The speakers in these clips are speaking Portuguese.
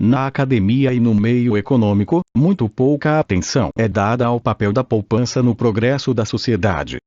Na academia e no meio econômico, muito pouca atenção é dada ao papel da poupança no progresso da sociedade.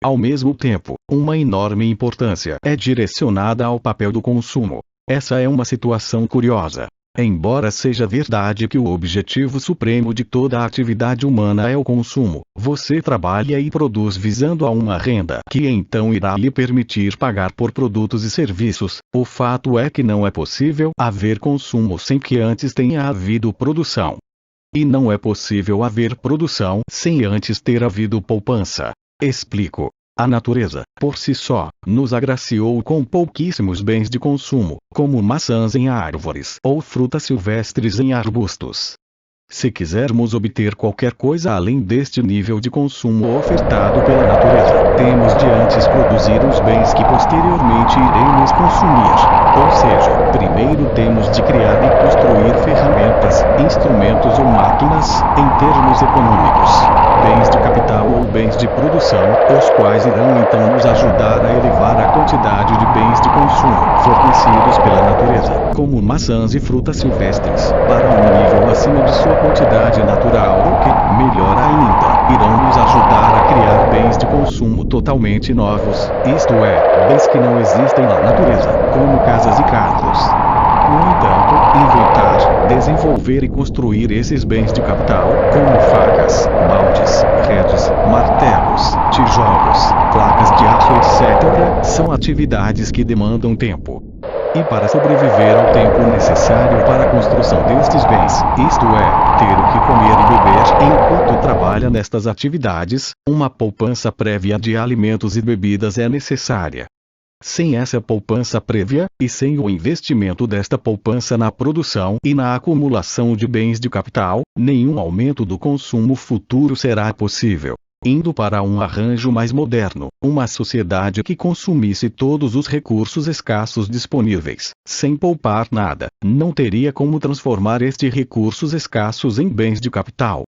Ao mesmo tempo, uma enorme importância é direcionada ao papel do consumo. Essa é uma situação curiosa. Embora seja verdade que o objetivo supremo de toda a atividade humana é o consumo, você trabalha e produz visando a uma renda que então irá lhe permitir pagar por produtos e serviços. O fato é que não é possível haver consumo sem que antes tenha havido produção. E não é possível haver produção sem antes ter havido poupança. Explico. A natureza, por si só, nos agraciou com pouquíssimos bens de consumo, como maçãs em árvores ou frutas silvestres em arbustos. Se quisermos obter qualquer coisa além deste nível de consumo ofertado pela natureza, temos de antes produzir os bens que posteriormente iremos consumir. Ou seja, primeiro temos de criar e construir ferramentas, instrumentos ou máquinas, em termos econômicos, bens de capital ou bens de produção, os quais irão então nos ajudar a elevar a quantidade de bens de consumo fornecidos pela natureza, como maçãs e frutas silvestres, para um nível acima de sua quantidade natural ou que, melhor ainda, irão nos ajudar a criar bens de consumo totalmente novos, isto é, bens que não existem na natureza, como casas e carros. No entanto, inventar, desenvolver e construir esses bens de capital, como facas, baldes, redes, martelos, tijolos, placas de aço etc., são atividades que demandam tempo. E para sobreviver ao tempo necessário para a construção destes bens, isto é, ter o que comer e beber enquanto trabalha nestas atividades, uma poupança prévia de alimentos e bebidas é necessária. Sem essa poupança prévia, e sem o investimento desta poupança na produção e na acumulação de bens de capital, nenhum aumento do consumo futuro será possível. Indo para um arranjo mais moderno, uma sociedade que consumisse todos os recursos escassos disponíveis, sem poupar nada, não teria como transformar estes recursos escassos em bens de capital.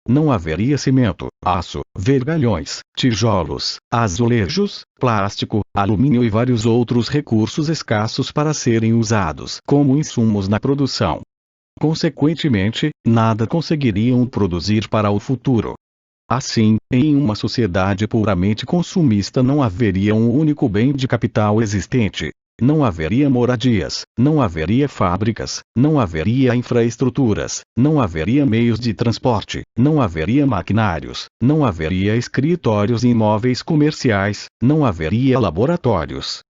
Não haveria cimento, aço, vergalhões, tijolos, azulejos, plástico, alumínio e vários outros recursos escassos para serem usados como insumos na produção. Consequentemente, nada conseguiriam produzir para o futuro. Assim, em uma sociedade puramente consumista não haveria um único bem de capital existente. Não haveria moradias, não haveria fábricas, não haveria infraestruturas, não haveria meios de transporte, não haveria maquinários, não haveria escritórios e imóveis comerciais, não haveria laboratórios.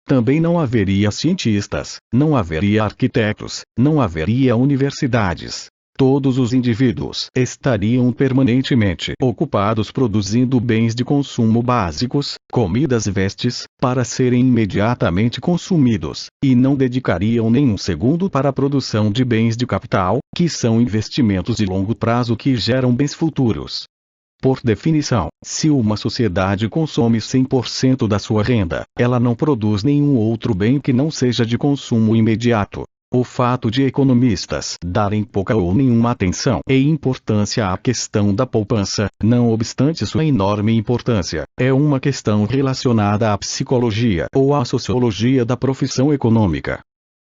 Também não haveria cientistas, não haveria arquitetos, não haveria universidades. Todos os indivíduos estariam permanentemente ocupados produzindo bens de consumo básicos, comidas e vestes, para serem imediatamente consumidos, e não dedicariam nenhum segundo para a produção de bens de capital, que são investimentos de longo prazo que geram bens futuros. Por definição, se uma sociedade consome 100% da sua renda, ela não produz nenhum outro bem que não seja de consumo imediato. O fato de economistas darem pouca ou nenhuma atenção e importância à questão da poupança, não obstante sua enorme importância, é uma questão relacionada à psicologia ou à sociologia da profissão econômica.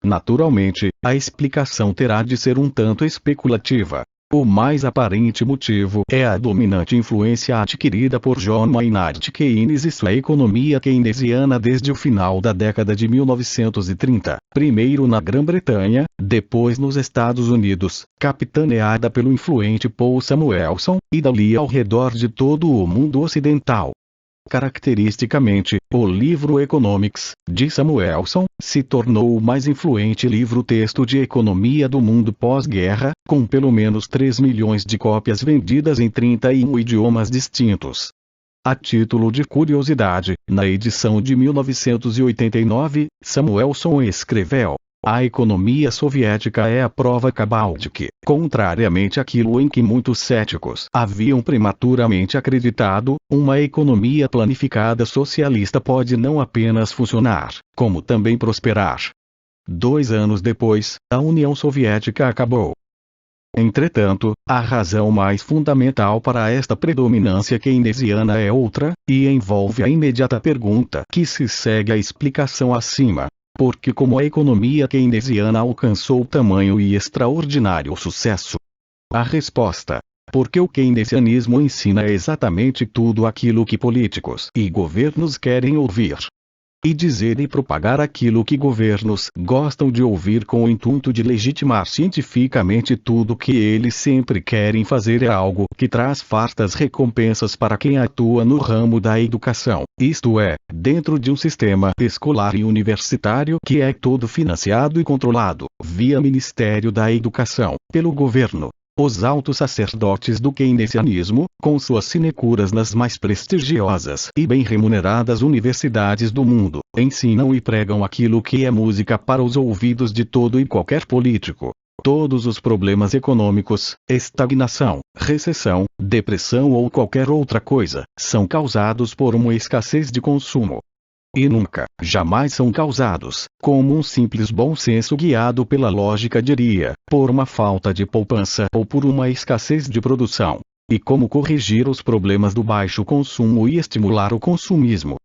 Naturalmente, a explicação terá de ser um tanto especulativa. O mais aparente motivo é a dominante influência adquirida por John Maynard Keynes e sua economia keynesiana desde o final da década de 1930, primeiro na Grã-Bretanha, depois nos Estados Unidos, capitaneada pelo influente Paul Samuelson, e dali ao redor de todo o mundo ocidental. Caracteristicamente, o livro Economics, de Samuelson, se tornou o mais influente livro-texto de economia do mundo pós-guerra, com pelo menos 3 milhões de cópias vendidas em 31 idiomas distintos. A título de curiosidade, na edição de 1989, Samuelson escreveu: a economia soviética é a prova cabal de que, contrariamente àquilo em que muitos céticos haviam prematuramente acreditado, uma economia planificada socialista pode não apenas funcionar, como também prosperar. 2 anos depois, a União Soviética acabou. Entretanto, a razão mais fundamental para esta predominância keynesiana é outra, e envolve a imediata pergunta que se segue à explicação acima. Porque como a economia keynesiana alcançou tamanho e extraordinário sucesso? A resposta: porque o keynesianismo ensina exatamente tudo aquilo que políticos e governos querem ouvir. E dizer e propagar aquilo que governos gostam de ouvir com o intuito de legitimar cientificamente tudo que eles sempre querem fazer é algo que traz fartas recompensas para quem atua no ramo da educação, isto é, dentro de um sistema escolar e universitário que é todo financiado e controlado, via Ministério da Educação, pelo governo. Os altos sacerdotes do keynesianismo, com suas sinecuras nas mais prestigiosas e bem remuneradas universidades do mundo, ensinam e pregam aquilo que é música para os ouvidos de todo e qualquer político. Todos os problemas econômicos, estagnação, recessão, depressão ou qualquer outra coisa, são causados por uma escassez de consumo. E nunca, jamais são causados, como um simples bom senso guiado pela lógica diria, por uma falta de poupança ou por uma escassez de produção. E como corrigir os problemas do baixo consumo e estimular o consumismo?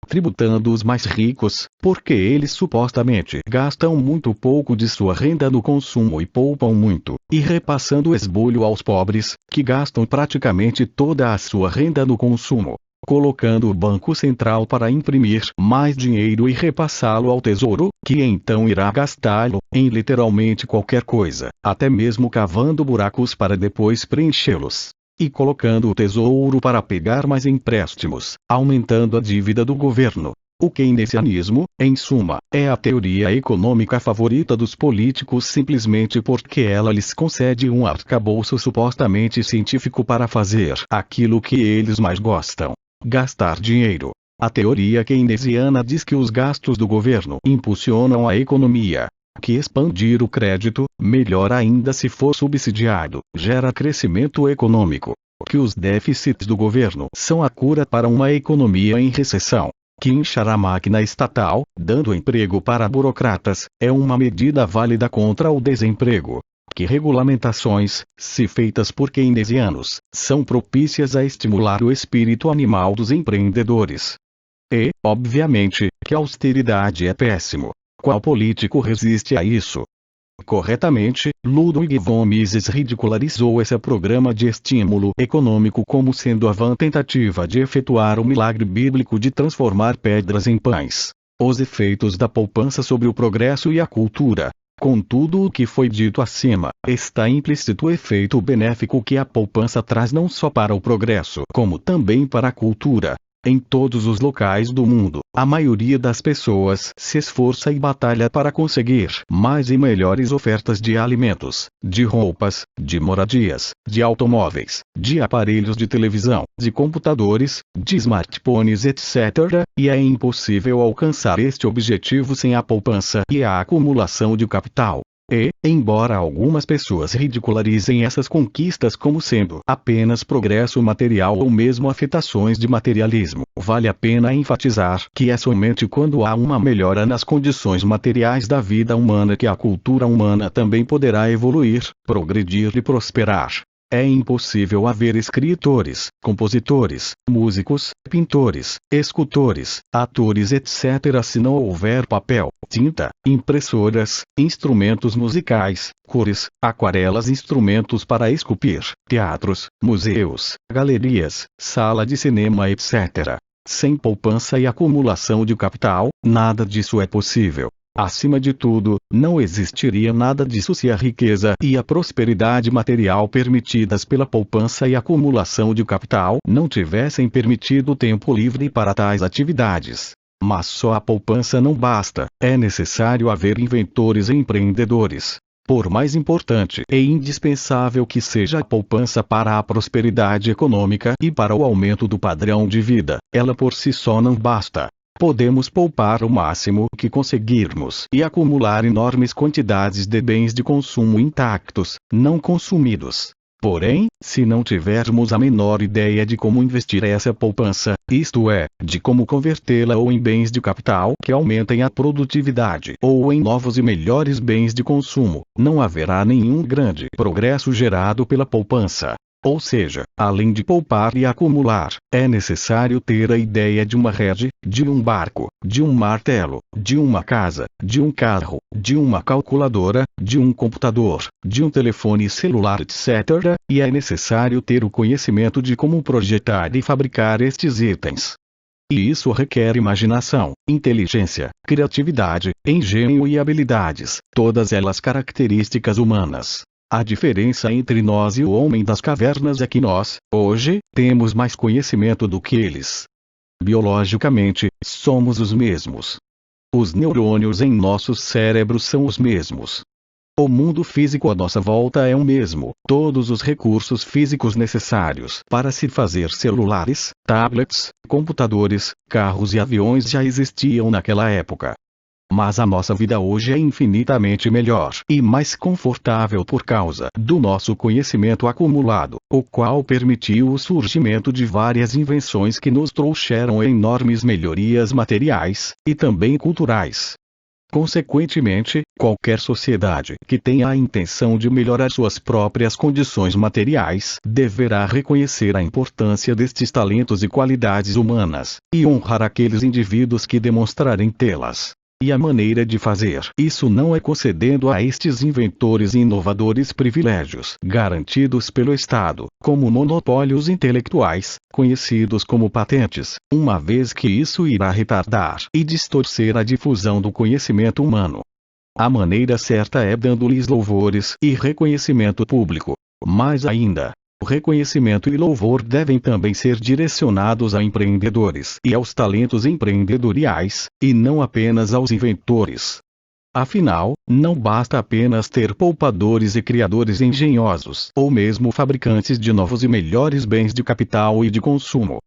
Tributando os mais ricos, porque eles supostamente gastam muito pouco de sua renda no consumo e poupam muito, e repassando o esbulho aos pobres, que gastam praticamente toda a sua renda no consumo. Colocando o Banco Central para imprimir mais dinheiro e repassá-lo ao Tesouro, que então irá gastá-lo em literalmente qualquer coisa, até mesmo cavando buracos para depois preenchê-los. E colocando o Tesouro para pegar mais empréstimos, aumentando a dívida do governo. O keynesianismo, em suma, é a teoria econômica favorita dos políticos simplesmente porque ela lhes concede um arcabouço supostamente científico para fazer aquilo que eles mais gostam. Gastar dinheiro. A teoria keynesiana diz que os gastos do governo impulsionam a economia. Que expandir o crédito, melhor ainda se for subsidiado, gera crescimento econômico. Que os déficits do governo são a cura para uma economia em recessão. Que inchar a máquina estatal, dando emprego para burocratas, é uma medida válida contra o desemprego. Que regulamentações, se feitas por keynesianos, são propícias a estimular o espírito animal dos empreendedores. E, obviamente, que a austeridade é péssimo. Qual político resiste a isso? Corretamente, Ludwig von Mises ridicularizou esse programa de estímulo econômico como sendo a vã tentativa de efetuar o milagre bíblico de transformar pedras em pães. Os efeitos da poupança sobre o progresso e a cultura. Com tudo o que foi dito acima, está implícito o efeito benéfico que a poupança traz não só para o progresso, como também para a cultura. Em todos os locais do mundo, a maioria das pessoas se esforça e batalha para conseguir mais e melhores ofertas de alimentos, de roupas, de moradias, de automóveis, de aparelhos de televisão, de computadores, de smartphones, etc. E é impossível alcançar este objetivo sem a poupança e a acumulação de capital. E, embora algumas pessoas ridicularizem essas conquistas como sendo apenas progresso material ou mesmo afetações de materialismo, vale a pena enfatizar que é somente quando há uma melhora nas condições materiais da vida humana que a cultura humana também poderá evoluir, progredir e prosperar. É impossível haver escritores, compositores, músicos, pintores, escultores, atores etc. se não houver papel, tinta, impressoras, instrumentos musicais, cores, aquarelas, instrumentos para esculpir, teatros, museus, galerias, sala de cinema etc. Sem poupança e acumulação de capital, nada disso é possível. Acima de tudo, não existiria nada disso se a riqueza e a prosperidade material permitidas pela poupança e acumulação de capital não tivessem permitido tempo livre para tais atividades. Mas só a poupança não basta, é necessário haver inventores e empreendedores. Por mais importante e indispensável que seja a poupança para a prosperidade econômica e para o aumento do padrão de vida, ela por si só não basta. Podemos poupar o máximo que conseguirmos e acumular enormes quantidades de bens de consumo intactos, não consumidos. Porém, se não tivermos a menor ideia de como investir essa poupança, isto é, de como convertê-la ou em bens de capital que aumentem a produtividade ou em novos e melhores bens de consumo, não haverá nenhum grande progresso gerado pela poupança. Ou seja, além de poupar e acumular, é necessário ter a ideia de uma rede, de um barco, de um martelo, de uma casa, de um carro, de uma calculadora, de um computador, de um telefone celular, etc. E é necessário ter o conhecimento de como projetar e fabricar estes itens. E isso requer imaginação, inteligência, criatividade, engenho e habilidades, todas elas características humanas. A diferença entre nós e o homem das cavernas é que nós, hoje, temos mais conhecimento do que eles. Biologicamente, somos os mesmos. Os neurônios em nossos cérebros são os mesmos. O mundo físico à nossa volta é o mesmo. Todos os recursos físicos necessários para se fazer celulares, tablets, computadores, carros e aviões já existiam naquela época. Mas a nossa vida hoje é infinitamente melhor e mais confortável por causa do nosso conhecimento acumulado, o qual permitiu o surgimento de várias invenções que nos trouxeram enormes melhorias materiais e também culturais. Consequentemente, qualquer sociedade que tenha a intenção de melhorar suas próprias condições materiais deverá reconhecer a importância destes talentos e qualidades humanas, e honrar aqueles indivíduos que demonstrarem tê-las. E a maneira de fazer isso não é concedendo a estes inventores e inovadores privilégios garantidos pelo Estado, como monopólios intelectuais, conhecidos como patentes, uma vez que isso irá retardar e distorcer a difusão do conhecimento humano. A maneira certa é dando-lhes louvores e reconhecimento público. Mais ainda, o reconhecimento e louvor devem também ser direcionados a empreendedores e aos talentos empreendedoriais, e não apenas aos inventores. Afinal, não basta apenas ter poupadores e criadores engenhosos, ou mesmo fabricantes de novos e melhores bens de capital e de consumo.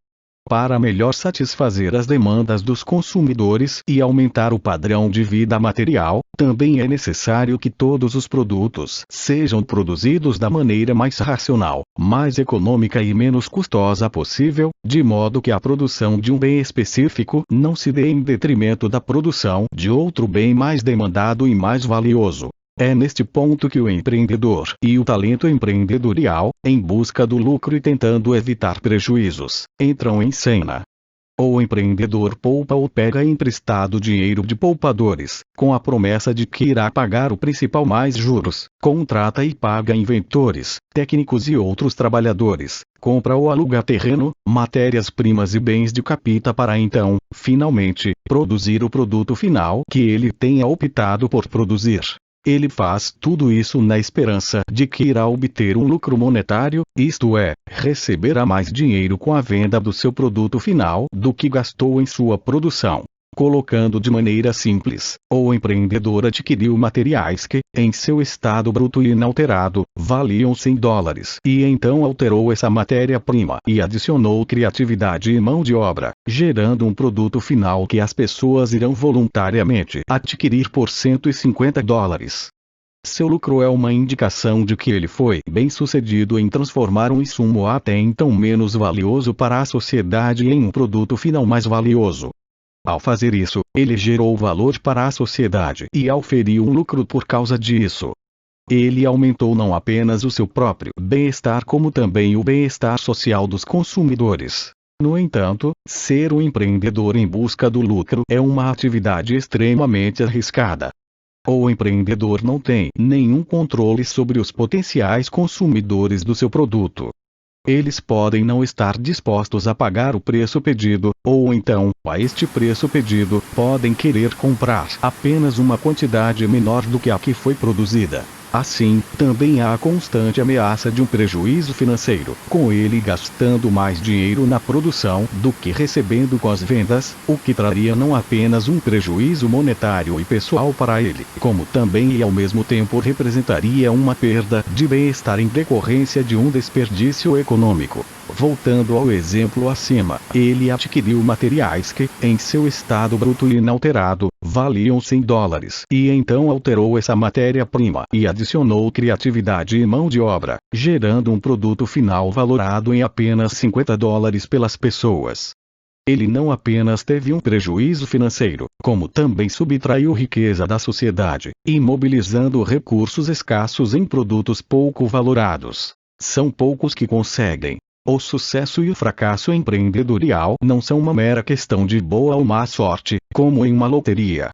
Para melhor satisfazer as demandas dos consumidores e aumentar o padrão de vida material, também é necessário que todos os produtos sejam produzidos da maneira mais racional, mais econômica e menos custosa possível, de modo que a produção de um bem específico não se dê em detrimento da produção de outro bem mais demandado e mais valioso. É neste ponto que o empreendedor e o talento empreendedorial, em busca do lucro e tentando evitar prejuízos, entram em cena. O empreendedor poupa ou pega emprestado dinheiro de poupadores, com a promessa de que irá pagar o principal mais juros, contrata e paga inventores, técnicos e outros trabalhadores, compra ou aluga terreno, matérias-primas e bens de capita para então, finalmente, produzir o produto final que ele tenha optado por produzir. Ele faz tudo isso na esperança de que irá obter um lucro monetário, isto é, receberá mais dinheiro com a venda do seu produto final do que gastou em sua produção. Colocando de maneira simples, o empreendedor adquiriu materiais que, em seu estado bruto e inalterado, valiam $100, e então alterou essa matéria-prima e adicionou criatividade e mão de obra, gerando um produto final que as pessoas irão voluntariamente adquirir por $150. Seu lucro é uma indicação de que ele foi bem-sucedido em transformar um insumo até então menos valioso para a sociedade em um produto final mais valioso. Ao fazer isso, ele gerou valor para a sociedade e auferiu um lucro por causa disso. Ele aumentou não apenas o seu próprio bem-estar como também o bem-estar social dos consumidores. No entanto, ser um empreendedor em busca do lucro é uma atividade extremamente arriscada. O empreendedor não tem nenhum controle sobre os potenciais consumidores do seu produto. Eles podem não estar dispostos a pagar o preço pedido, ou então, a este preço pedido, podem querer comprar apenas uma quantidade menor do que a que foi produzida. Assim, também há a constante ameaça de um prejuízo financeiro, com ele gastando mais dinheiro na produção do que recebendo com as vendas, o que traria não apenas um prejuízo monetário e pessoal para ele, como também e ao mesmo tempo representaria uma perda de bem-estar em decorrência de um desperdício econômico. Voltando ao exemplo acima, ele adquiriu materiais que, em seu estado bruto e inalterado, valiam $100, e então alterou essa matéria-prima e adicionou criatividade e mão de obra, gerando um produto final valorado em apenas $50 pelas pessoas. Ele não apenas teve um prejuízo financeiro, como também subtraiu riqueza da sociedade, imobilizando recursos escassos em produtos pouco valorados. São poucos que conseguem. O sucesso e o fracasso empreendedorial não são uma mera questão de boa ou má sorte, como em uma loteria.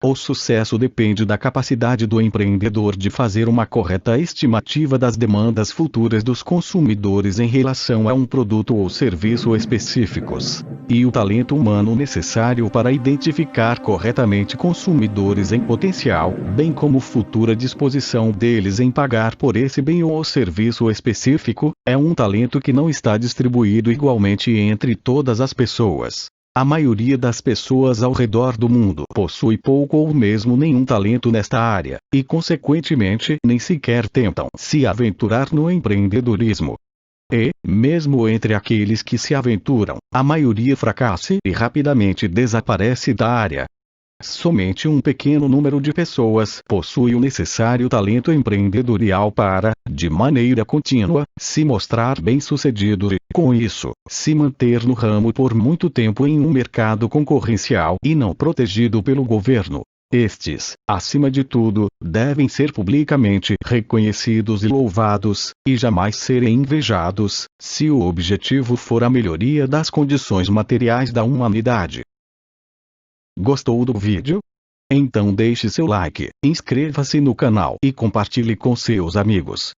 O sucesso depende da capacidade do empreendedor de fazer uma correta estimativa das demandas futuras dos consumidores em relação a um produto ou serviço específicos, e o talento humano necessário para identificar corretamente consumidores em potencial, bem como futura disposição deles em pagar por esse bem ou serviço específico, é um talento que não está distribuído igualmente entre todas as pessoas. A maioria das pessoas ao redor do mundo possui pouco ou mesmo nenhum talento nesta área, e consequentemente nem sequer tentam se aventurar no empreendedorismo. E, mesmo entre aqueles que se aventuram, a maioria fracassa e rapidamente desaparece da área. Somente um pequeno número de pessoas possui o necessário talento empreendedorial para, de maneira contínua, se mostrar bem-sucedido e, com isso, se manter no ramo por muito tempo em um mercado concorrencial e não protegido pelo governo. Estes, acima de tudo, devem ser publicamente reconhecidos e louvados, e jamais serem invejados, se o objetivo for a melhoria das condições materiais da humanidade. Gostou do vídeo? Então deixe seu like, inscreva-se no canal e compartilhe com seus amigos.